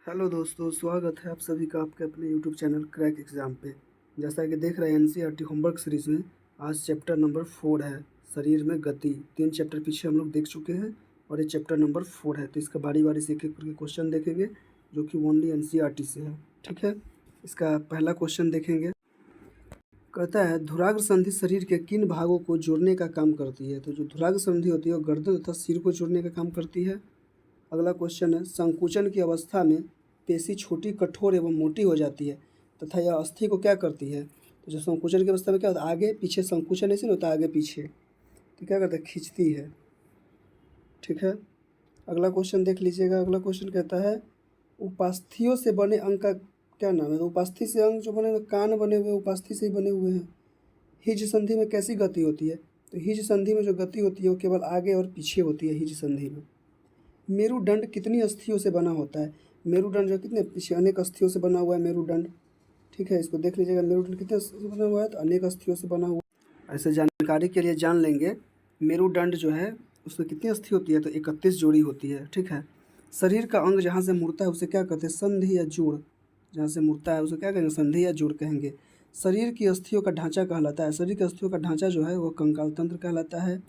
Hello दोस्तों, स्वागत है आप सभी का आपके अपने यूट्यूब चैनल क्रैक एग्ज़ाम पे। जैसा कि देख रहे हैं एनसीईआरटी होमवर्क सीरीज़ में आज चैप्टर नंबर 4 है, शरीर में गति। 3 चैप्टर पीछे हम लोग देख चुके हैं और ये चैप्टर नंबर 4 है। तो इसका बारी बारी से एक एक करके क्वेश्चन देखेंगे जो कि ओनली एनसीईआरटी से है। ठीक है, इसका पहला क्वेश्चन देखेंगे। कहता है धुराग्र संधि शरीर के किन भागों को जोड़ने का काम करती है। तो जो धुराग्र संधि होती है वो गर्दन तथा सिर को जोड़ने का काम करती है। अगला क्वेश्चन है संकुचन की अवस्था में पेशी छोटी, कठोर एवं मोटी हो जाती है तथा यह अस्थि को क्या करती है। तो जो संकुचन की अवस्था में क्या होता है, आगे पीछे संकुचन ऐसे नहीं होता, आगे पीछे, तो क्या करता है, खींचती है। ठीक है, अगला क्वेश्चन देख लीजिएगा। अगला क्वेश्चन कहता है उपास्थियों से बने अंग का क्या नाम है। तो उपास्थि से अंग जो बने हुए, कान बने हुए उपास्थि से ही बने हुए हैं। हिज संधि में कैसी गति होती है। तो हिज संधि में जो गति होती है वो केवल आगे और पीछे होती है हिज संधि में। मेरुदंड कितनी अस्थियों से बना होता है। मेरुदंड जो कितने पीछे अनेक अस्थियों से बना हुआ है मेरुदंड। ठीक है, इसको देख लीजिएगा मेरुदंड कितने से बना हुआ है, तो अनेक अस्थियों से बना हुआ है। ऐसे जानकारी के लिए जान लेंगे मेरुदंड जो है उसमें कितनी अस्थि होती है, तो 31 जोड़ी होती है। ठीक है, शरीर का अंग जहाँ से मुड़ता है उसे क्या कहते हैं, संधि या जोड़। जहाँ से मुड़ता है उसे क्या कहेंगे, संधि या जोड़ कहेंगे। शरीर की अस्थियों का ढांचा कहलाता है। शरीर की अस्थियों का ढांचा जो है वो कंकाल तंत्र कहलाता है।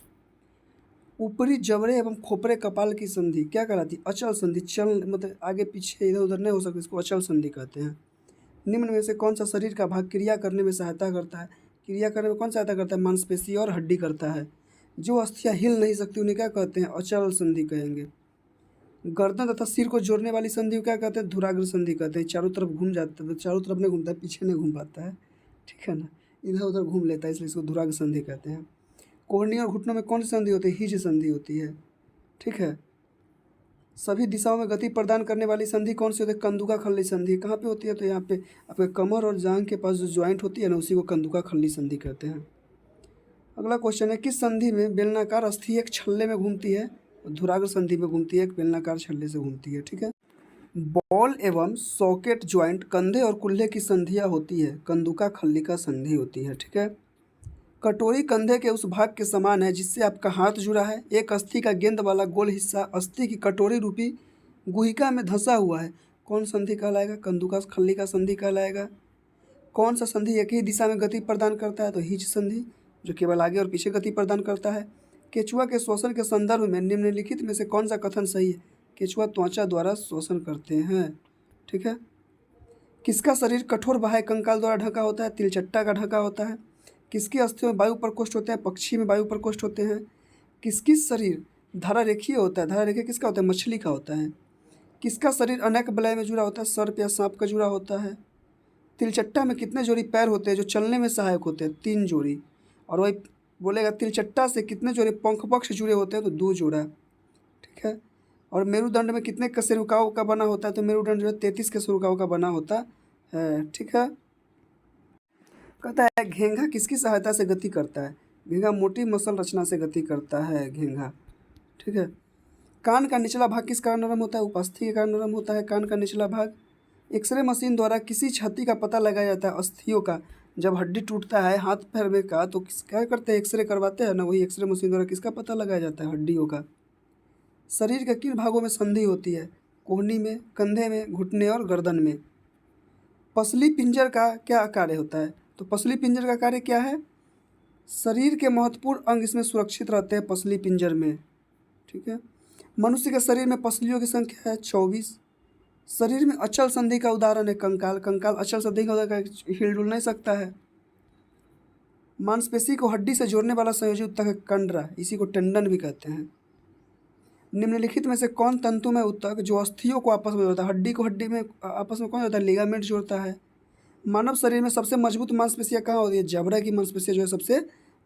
ऊपरी जबड़े एवं खोपरे कपाल की संधि क्या कहलाती है, अचल संधि। चल मतलब आगे पीछे इधर उधर नहीं हो सकती, इसको अचल संधि कहते हैं। निम्न में से कौन सा शरीर का भाग क्रिया करने में सहायता करता है। क्रिया करने में कौन सहायता करता है, मांसपेशी और हड्डी करता है। जो अस्थियां हिल नहीं सकती उन्हें क्या कहते हैं, अचल संधि कहेंगे। गर्दन तथा सिर को जोड़ने वाली संधि को क्या कहते हैं, धुराग्र संधि कहते हैं। चारों तरफ घूम जाता है, चारों तरफ नहीं घूमता है, पीछे नहीं घूम पाता है। ठीक है ना, इधर उधर घूम लेता है, इसलिए इसको धुराग्र संधि कहते हैं। कोहनी और घुटनों में कौन सी संधि होती है, हिज संधि होती है। ठीक है, सभी दिशाओं में गति प्रदान करने वाली संधि कौन सी होती है, कंदुका खल्ली संधि। कहाँ पे होती है, तो यहाँ पे आपके कमर और जांघ के पास जो ज्वाइंट होती है ना, उसी को कंदुका खल्ली संधि कहते हैं। अगला क्वेश्चन है किस संधि में बेलनाकार अस्थि एक छल्ले में घूमती है। धुराग्र संधि में घूमती है, एक बेलनाकार छल्ले से घूमती है। ठीक है, बॉल एवं सॉकेट ज्वाइंट कंधे और कुल्हे की संधियाँ होती है, कंदुका खल्ली का संधि होती है। ठीक है, कटोरी कंधे के उस भाग के समान है जिससे आपका हाथ जुड़ा है। एक अस्थि का गेंद वाला गोल हिस्सा अस्थि की कटोरी रूपी गुहिका में धंसा हुआ है, कौन संधि कहलाएगा, कंदुका खल्ली का संधि कहलाएगा। कौन सा संधि एक ही दिशा में गति प्रदान करता है, तो हिज संधि, जो केवल आगे और पीछे गति प्रदान करता है। केचुआ के श्वसन के संदर्भ में निम्नलिखित में से कौन सा कथन सही है। केचुआ त्वचा द्वारा श्वसन करते हैं। ठीक है, किसका शरीर कठोर बाह्य कंकाल द्वारा ढका होता है, तिलचट्टा का ढका होता है। किसकी अस्थियों में वायु प्रकोष्ठ होते हैं, पक्षी में वायु प्रकोष्ठ होते हैं। किसकी शरीर धारा रेखीय होता है, धारा रेखीय किसका होता है, मछली का होता है। किसका शरीर अनेक वलय में जुड़ा होता है, सर्प या सांप का जुड़ा होता है। तिलचट्टा में कितने जोड़ी पैर होते हैं जो चलने में सहायक होते हैं, 3 जोड़ी। और वही बोलेगा तिलचट्टा से कितने जोड़े पंख पक्ष जुड़े होते हैं, तो 2 जोड़ा। ठीक है, और मेरुदंड में कितने कशेरुकाओं का बना होता है, तो मेरुदंड जो है 33 कशेरुकाओं का बना होता है। ठीक है, कहता है घेंघा किसकी सहायता से गति करता है। घेंघा मोटी मसल रचना से गति करता है घेंघा। ठीक है, कान का निचला भाग किस कारण नरम होता है, उपस्थि के कारण नरम होता है कान का निचला भाग। एक्सरे मशीन द्वारा किसी क्षति का पता लगाया जाता है, अस्थियों का। जब हड्डी टूटता है हाथ पैर में का, तो क्या करते हैं, एक्सरे करवाते हैं ना, वही एक्सरे मशीन द्वारा किसका पता लगाया जाता है, हड्डियों का। शरीर के किन भागों में संधि होती है, कोहनी में, कंधे में, घुटने और गर्दन में। पसली पिंजर का क्या कार्य होता है, तो पसली पिंजर का कार्य क्या है, शरीर के महत्वपूर्ण अंग इसमें सुरक्षित रहते हैं पसली पिंजर में। ठीक है, मनुष्य के शरीर में पसलियों की संख्या है 24। शरीर में अचल संधि का उदाहरण है कंकाल। कंकाल अचल संधि का उदाहरण, हिल डुल नहीं सकता है। मांसपेशी को हड्डी से जोड़ने वाला संयोजी ऊतक है कंडरा, इसी को टेंडन भी कहते हैं। निम्नलिखित में से कौन तंतुमय ऊतक जो अस्थियों को आपस में जोड़ता है, हड्डी को हड्डी में आपस में कौन जोड़ता है, लिगामेंट जोड़ता है। मानव शरीर में सबसे मजबूत मांसपेशियाँ कहाँ होती है, जबड़े की मांसपेशियाँ जो है सबसे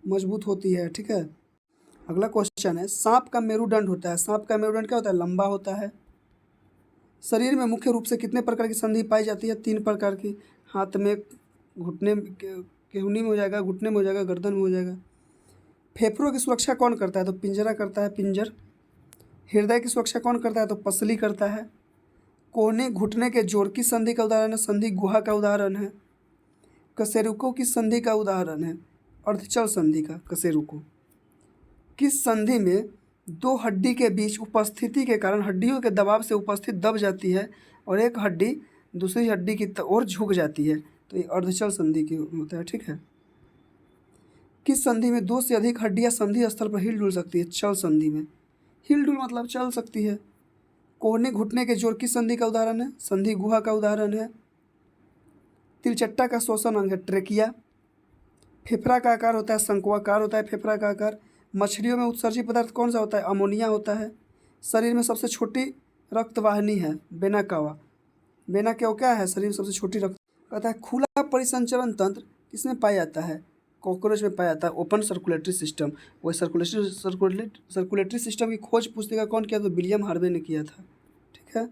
मजबूत होती है। ठीक है, अगला क्वेश्चन है सांप का मेरुदंड होता है। सांप का मेरुदंड क्या होता है, लंबा होता है। शरीर में मुख्य रूप से कितने प्रकार की संधि पाई जाती है, 3 प्रकार की। हाथ में, घुटने, केहूनी में हो जाएगा, घुटने में हो जाएगा, गर्दन में हो जाएगा। फेफड़ों की सुरक्षा कौन करता है, तो पिंजरा करता है, पिंजर। हृदय की सुरक्षा कौन करता है, तो पसली करता है। कोहनी घुटने के जोड़ की संधि का उदाहरण है, संधि गुहा का उदाहरण है। कशेरुकों की संधि का उदाहरण है, अर्धचल संधि का कशेरुकों। किस संधि में दो हड्डी के बीच उपस्थिति के कारण हड्डियों के दबाव से उपस्थित दब जाती है और एक हड्डी दूसरी हड्डी की ओर झुक जाती है, तो ये अर्धचल संधि की होता है। ठीक है। किस संधि में दो से अधिक हड्डियां संधि स्थल पर हिल डुल सकती है? चल संधि में। हिल डुल मतलब चल सकती है। कोहनी घुटने के जोड़ किस संधि का उदाहरण है? संधि गुहा का उदाहरण है। तिलचट्टा का श्वसन अंग है ट्रेकिया। फेफड़ा का आकार होता है शंक्वाकार होता है फेफड़ा का आकार। मछलियों में उत्सर्जी पदार्थ कौन सा होता है? अमोनिया होता है। शरीर में सबसे छोटी रक्तवाहिनी है वेना कावा। वेना क्या है? शरीर में सबसे छोटी रक्त। कहता है खुला परिसंचरण तंत्र किसमें पाया जाता है? कॉकरोच में पाया जाता है। Open circulatory system. वही सर्कुलेटरी सिस्टम की खोज पुस्तिका कौन किया? तो विलियम हार्वे ने किया था। ठीक है।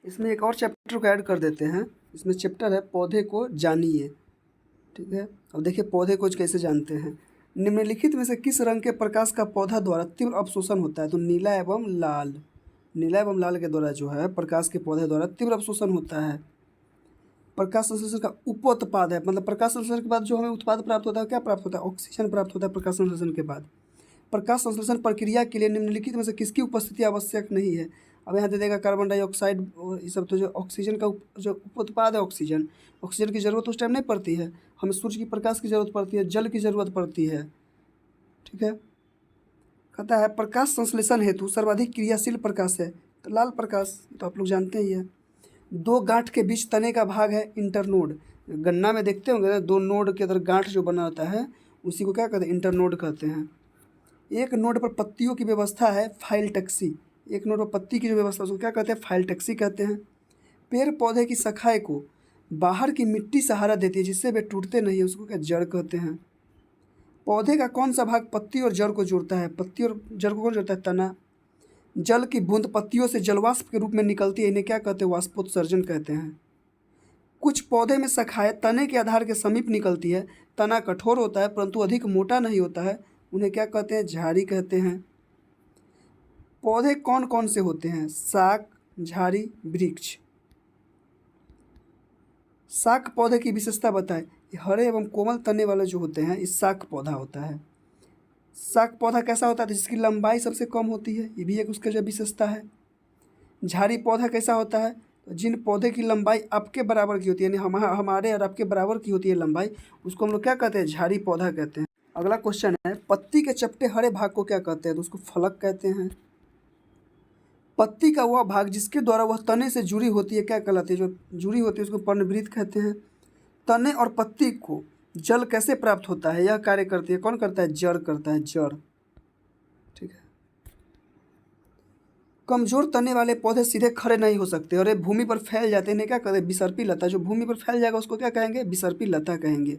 इसमें एक और चैप्टर को ऐड कर देते हैं। इसमें चैप्टर है पौधे को जानिए। ठीक है। अब देखिए पौधे को कैसे जानते हैं। निम्नलिखित में से किस रंग के प्रकाश का पौधा द्वारा तीव्र अवशोषण होता है? तो नीला एवं लाल। नीला एवं लाल के द्वारा जो है प्रकाश के पौधे द्वारा तीव्र अवशोषण होता है। प्रकाश संश्लेषण का उपोत्पाद है, मतलब प्रकाश संश्लेषण के बाद जो हमें उत्पाद प्राप्त होता है क्या प्राप्त होता है? ऑक्सीजन प्राप्त होता है प्रकाश संश्लेषण के बाद। प्रकाश संश्लेषण प्रक्रिया के लिए निम्नलिखित में से किसकी उपस्थिति आवश्यक नहीं है? अब यहाँ दे देगा कार्बन डाइऑक्साइड और ये सब, तो जो ऑक्सीजन का जो उपोत्पाद है ऑक्सीजन की ज़रूरत उस टाइम नहीं पड़ती है। हमें सूर्य की प्रकाश की ज़रूरत पड़ती है, जल की ज़रूरत पड़ती है। ठीक है। कहता है प्रकाश संश्लेषण हेतु सर्वाधिक क्रियाशील प्रकाश है तो लाल प्रकाश, तो आप लोग जानते ही है। दो गांठ के बीच तने का भाग है इंटरनोड। गन्ना में देखते होंगे ना, दो नोड के अंदर गांठ जो बना होता है उसी को क्या कहते हैं? इंटरनोड कहते हैं। एक नोड पर पत्तियों की व्यवस्था है फाइलटक्सी। एक नोड पर पत्ती की जो व्यवस्था उसको क्या कहते हैं? फाइलटक्सी कहते हैं। पेड़ पौधे की शाखाएं को बाहर की मिट्टी सहारा देती है जिससे वे टूटते नहीं है, उसको क्या जड़ कहते हैं। पौधे का कौन सा भाग पत्ती और जड़ को जोड़ता है? पत्ती और जड़ को कौन जोड़ता है? तना। जल की बूंद पत्तियों से जलवाष्प के रूप में निकलती है, इन्हें क्या कहते हैं? वाष्पोत्सर्जन कहते हैं। कुछ पौधे में शाखाएं तने के आधार के समीप निकलती है। तना कठोर होता है परंतु अधिक मोटा नहीं होता है, उन्हें क्या कहते हैं? झाड़ी कहते हैं। पौधे कौन कौन से होते हैं? शाक, झाड़ी, वृक्ष। शाक पौधे की विशेषता बताएं। ये हरे एवं कोमल तने वाले जो होते हैं इस शाक पौधा होता है। शाक पौधा कैसा होता है? जिसकी लंबाई सबसे कम होती है, ये भी एक उसका जो विशेषता है। झाड़ी पौधा कैसा होता है? तो जिन पौधे की लंबाई आपके बराबर की होती है, यानी हमारे और आपके बराबर की होती है लंबाई, उसको हम लोग क्या कहते हैं? झाड़ी पौधा कहते हैं। अगला क्वेश्चन है पत्ती के चपटे हरे भाग को क्या कहते हैं? तो उसको फलक कहते हैं। पत्ती का वह भाग जिसके द्वारा वह तने से जुड़ी होती है क्या कहलाती है? जो जुड़ी होती है उसको पर्णवृत्त कहते हैं। तने और पत्ती को जल कैसे प्राप्त होता है? यह कार्य करती है, कौन करता है? जड़ करता है, जड़। ठीक है। कमजोर तने वाले पौधे सीधे खड़े नहीं हो सकते और ये भूमि पर फैल जाते हैं, इन्हें क्या कहते हैं? बिसर्पी लता। जो भूमि पर फैल जाएगा उसको क्या कहेंगे? बिसर्पी लता कहेंगे।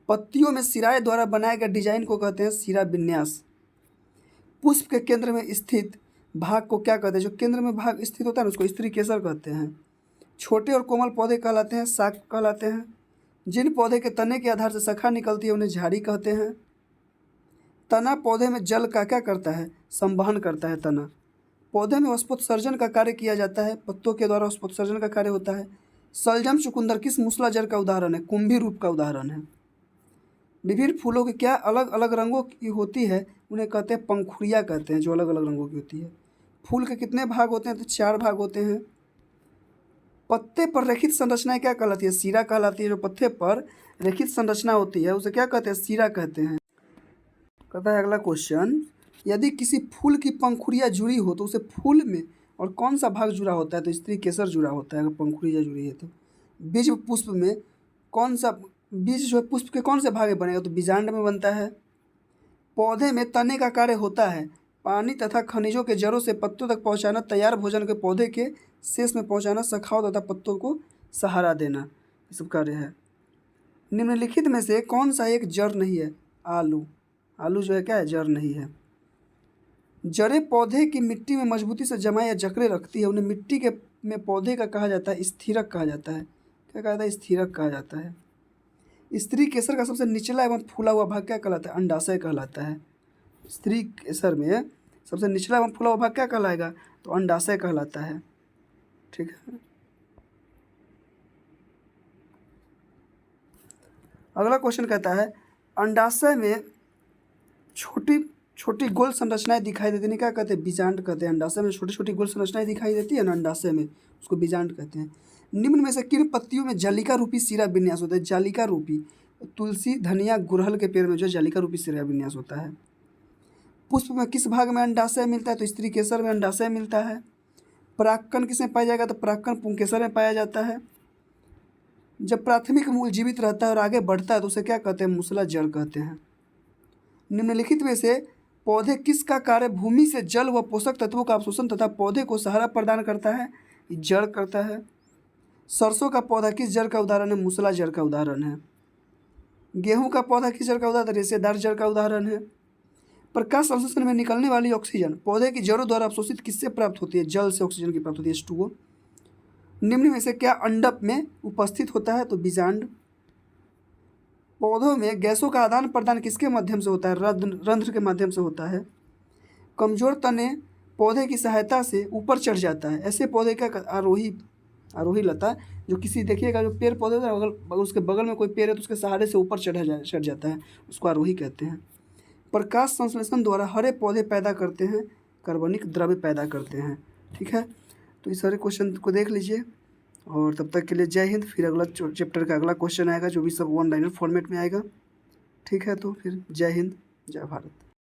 पत्तियों में सिराए द्वारा बनाए गए डिजाइन को कहते हैं सिरा विन्यास। पुष्प के केंद्र में स्थित भाग को क्या कहते हैं? जो केंद्र में भाग स्थित होता है ना उसको स्त्री केसर कहते हैं। छोटे और कोमल पौधे कहलाते हैं शाक कहलाते हैं। जिन पौधे के तने के आधार से शाखा निकलती है उन्हें झाड़ी कहते हैं। तना पौधे में जल का क्या करता है? संवहन करता है तना। पौधे में वस्पोत्सर्जन का कार्य किया जाता है, पत्तों के द्वारा वस्पोत्सर्जन का कार्य होता है। शलजम चुकुंदर किस मूसलाजड़ का उदाहरण है? कुंभी रूप का उदाहरण है। विभिन्न फूलों की क्या अलग अलग रंगों की होती है? उन्हें कहते हैं पंखुड़ियाँ कहते हैं, जो अलग अलग रंगों की होती है। फूल के कितने भाग होते हैं? तो 4 भाग होते हैं। पत्ते पर रेखित संरचनाएं क्या कहलाती है? सीरा कहलाती है। जो पत्ते पर रेखित संरचना होती है उसे क्या कहते हैं? सीरा कहते हैं। कहता है अगला क्वेश्चन, यदि किसी फूल की पंखुड़ियाँ जुड़ी हो तो उसे फूल में और कौन सा भाग जुड़ा होता है? तो स्त्री केसर जुड़ा होता है अगर पंखुड़ियाँ जुड़ी है तो। बीज पुष्प में कौन सा बीज जो है पुष्प के कौन से भाग में बनेगा? तो बीजांड में बनता है। पौधे में तने का कार्य होता है पानी तथा खनिजों के जड़ों से पत्तों तक पहुंचाना, तैयार भोजन के पौधे के शेष में पहुंचाना, शाखाओं तथा पत्तों को सहारा देना, ये सब कार्य है। निम्नलिखित में से कौन सा एक जड़ नहीं है? आलू। आलू जो है क्या है? जड़ नहीं है। जड़ें पौधे की मिट्टी में मजबूती से जमा या जकड़े रखती है, उन्हें मिट्टी के में पौधे का कहा जाता है स्थिरक कहा जाता है। क्या कहा जाता है? स्थिरक कहा जाता है। स्त्री केसर का सबसे निचला एवं फूला हुआ भाग क्या कहलाता है? अंडाशय कहलाता है। स्त्री केसर में सबसे निचला एवं फूला हुआ भाग क्या कहलाएगा? तो अंडाशय कहलाता है। ठीक है। अगला क्वेश्चन कहता है अंडाशय में छोटी छोटी गोल संरचनाएं दिखाई देती हैं, क्या कहते हैं? बीजांड कहते हैं। अंडाशय में छोटी छोटी गोल संरचनाएं दिखाई देती है ना अंडाशय में, उसको बीजांड कहते हैं। निम्न में से किन पत्तियों में जालिका रूपी सिरा विन्यास होता है? जालिका रूपी, तुलसी, धनिया, गुड़हल के पेड़ में जो जालिका रूपी सिरा विन्यास होता है। पुष्प में किस भाग में अंडाशय मिलता है? तो स्त्री केसर में अंडाशय मिलता है। परागकण किसमें पाया जाएगा? तो परागकण पुंकेसर में पाया जाता है। जब प्राथमिक मूल जीवित रहता है और आगे बढ़ता है तो उसे क्या कहते हैं? मूसला जड़ कहते हैं। निम्नलिखित में से पौधे किसका कार्य भूमि से जल व पोषक तत्वों का अवशोषण तथा पौधे को सहारा प्रदान करता है? जड़ करता है। सरसों का पौधा किस जड़ का उदाहरण है? मूसला जड़ का उदाहरण है। गेहूं का पौधा किस जड़ का उदाहरण? रेशेदार जड़ का उदाहरण है। प्रकाश संश्लेषण में निकलने वाली ऑक्सीजन पौधे की जड़ों द्वारा अवशोषित किससे प्राप्त होती है? जल से ऑक्सीजन की प्राप्त होती है, H2O। निम्न में से क्या अंडप में उपस्थित होता है? तो बीजांड। पौधों में गैसों का आदान प्रदान किसके माध्यम से होता है? रंध्र के माध्यम से होता है। कमजोर तने पौधे की सहायता से ऊपर चढ़ जाता है, ऐसे पौधे का आरोही लता, जो किसी देखिएगा जो पेड़ पौधे उसके बगल में कोई पेड़ है तो उसके सहारे से ऊपर चढ़ जाता है, उसको आरोही कहते हैं। प्रकाश संश्लेषण द्वारा हरे पौधे पैदा करते हैं, कार्बनिक द्रव्य पैदा करते हैं। ठीक है, तो इस सारे क्वेश्चन को देख लीजिए और तब तक के लिए जय हिंद। फिर अगला चैप्टर का अगला क्वेश्चन आएगा जो भी सब वन लाइनर फॉर्मेट में आएगा। ठीक है, तो फिर जय हिंद, जय भारत।